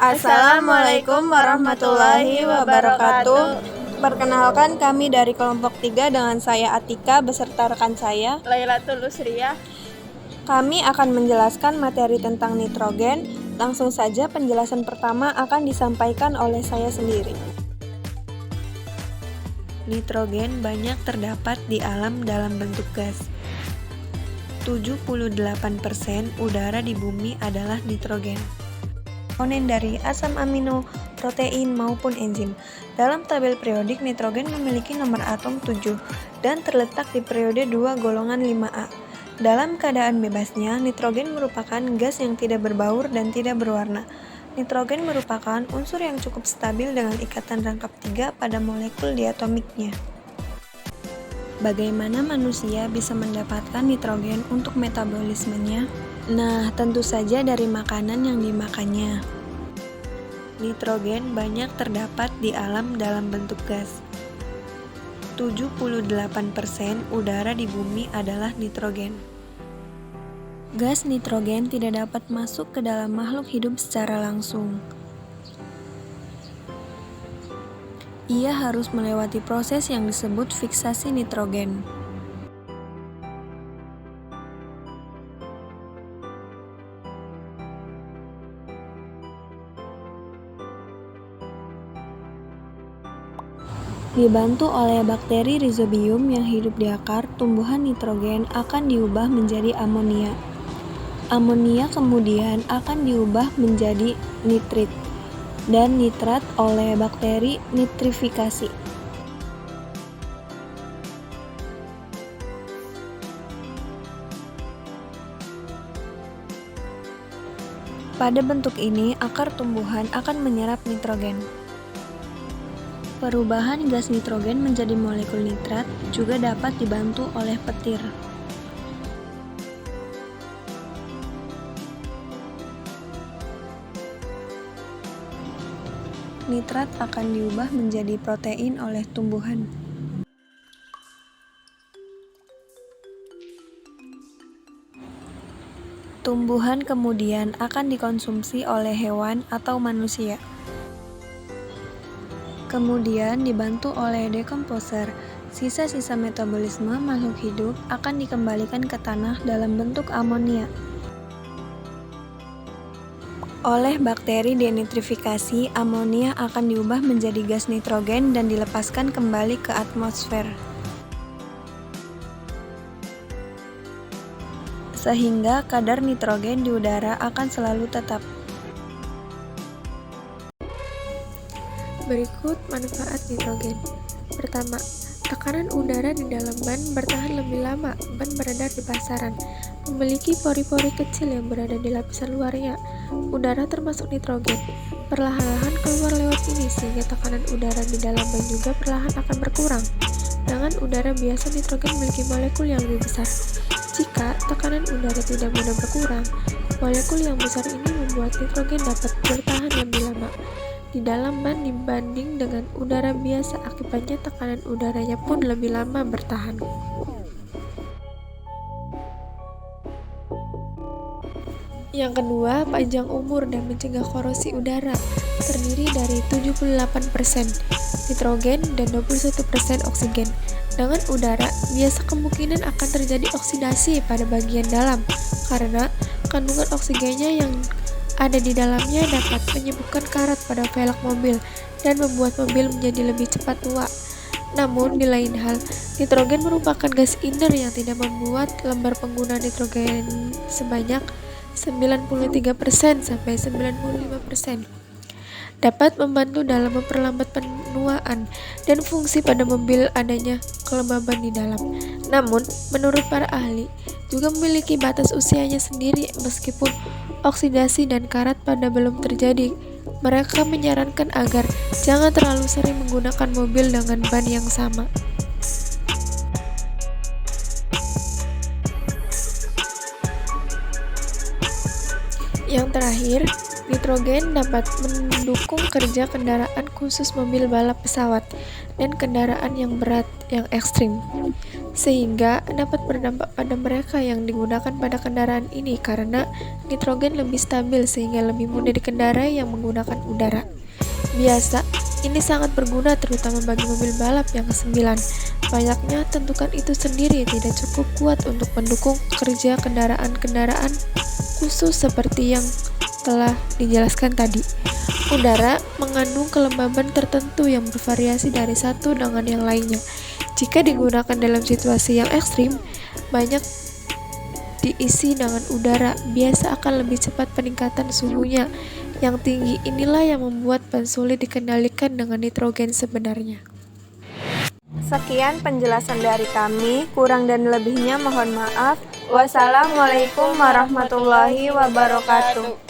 Assalamualaikum warahmatullahi wabarakatuh. Perkenalkan, kami dari kelompok 3 dengan saya Atika beserta rekan saya Lailatul Lusriyah. Kami akan menjelaskan materi tentang nitrogen. Langsung saja penjelasan pertama akan disampaikan oleh saya sendiri. Nitrogen banyak terdapat di alam dalam bentuk gas. 78% udara di bumi adalah nitrogen. Komponen dari asam amino, protein, maupun enzim. Dalam tabel periodik, nitrogen memiliki nomor atom 7 dan terletak di periode 2 golongan 5A. Dalam keadaan bebasnya, nitrogen merupakan gas yang tidak berbaur dan tidak berwarna. Nitrogen merupakan unsur yang cukup stabil dengan ikatan rangkap 3 pada molekul diatomiknya. Bagaimana manusia bisa mendapatkan nitrogen untuk metabolismenya? Nah, tentu saja dari makanan yang dimakannya. Nitrogen banyak terdapat di alam dalam bentuk gas. 78% udara di bumi adalah nitrogen. Gas nitrogen tidak dapat masuk ke dalam makhluk hidup secara langsung. Ia harus melewati proses yang disebut fiksasi nitrogen. Dibantu oleh bakteri Rhizobium yang hidup di akar, tumbuhan nitrogen akan diubah menjadi amonia. Amonia kemudian akan diubah menjadi nitrit dan nitrat oleh bakteri nitrifikasi. Pada bentuk ini, akar tumbuhan akan menyerap nitrogen. Perubahan gas nitrogen menjadi molekul nitrat juga dapat dibantu oleh petir. Nitrat akan diubah menjadi protein oleh tumbuhan. Tumbuhan kemudian akan dikonsumsi oleh hewan atau manusia. Kemudian dibantu oleh dekomposer, sisa-sisa metabolisme makhluk hidup akan dikembalikan ke tanah dalam bentuk amonia. Oleh bakteri denitrifikasi, amonia akan diubah menjadi gas nitrogen dan dilepaskan kembali ke atmosfer. Sehingga kadar nitrogen di udara akan selalu tetap. Berikut manfaat nitrogen. Pertama, tekanan udara di dalam ban bertahan lebih lama. Ban beredar di pasaran, memiliki pori-pori kecil yang berada di lapisan luarnya. Udara termasuk nitrogen perlahan-lahan keluar lewat ini, sehingga tekanan udara di dalam ban juga perlahan akan berkurang. Dengan udara biasa, nitrogen memiliki molekul yang lebih besar. Jika tekanan udara tidak mudah berkurang, molekul yang besar ini membuat nitrogen dapat bertahan lebih lama di dalam ban dibanding dengan udara biasa. Akibatnya tekanan udaranya pun lebih lama bertahan. Yang kedua, panjang umur dan mencegah korosi udara. Terdiri dari 78% nitrogen dan 21% oksigen. Dengan udara, biasa kemungkinan akan terjadi oksidasi pada bagian dalam karena kandungan oksigennya yang ada di dalamnya dapat menyebabkan karat pada velg mobil dan membuat mobil menjadi lebih cepat tua. Namun, di lain hal, nitrogen merupakan gas inert yang tidak membuat lembar pengguna nitrogen sebanyak 93% sampai 95%. Dapat membantu dalam memperlambat penuaan dan fungsi pada mobil adanya kelembaban di dalam. Namun, menurut para ahli, juga memiliki batas usianya sendiri meskipun oksidasi dan karat pada belum terjadi. Mereka menyarankan agar jangan terlalu sering menggunakan mobil dengan ban yang sama. Yang terakhir, Nitrogen dapat mendukung kerja kendaraan khusus mobil balap pesawat dan kendaraan yang berat yang ekstrim, sehingga dapat berdampak pada mereka yang digunakan pada kendaraan ini karena nitrogen lebih stabil sehingga lebih mudah dikendarai yang menggunakan udara. Biasa, ini sangat berguna terutama bagi mobil balap yang ke-9. Banyaknya tentukan itu sendiri tidak cukup kuat untuk mendukung kerja kendaraan-kendaraan khusus seperti yang telah dijelaskan tadi. Udara mengandung kelembaban tertentu yang bervariasi dari satu dengan yang lainnya. Jika digunakan dalam situasi yang ekstrim, banyak diisi dengan udara, biasa akan lebih cepat peningkatan suhunya. Yang tinggi inilah yang membuat ban sulit dikendalikan dengan nitrogen sebenarnya. Sekian penjelasan dari kami, kurang dan lebihnya mohon maaf. Wassalamualaikum warahmatullahi wabarakatuh.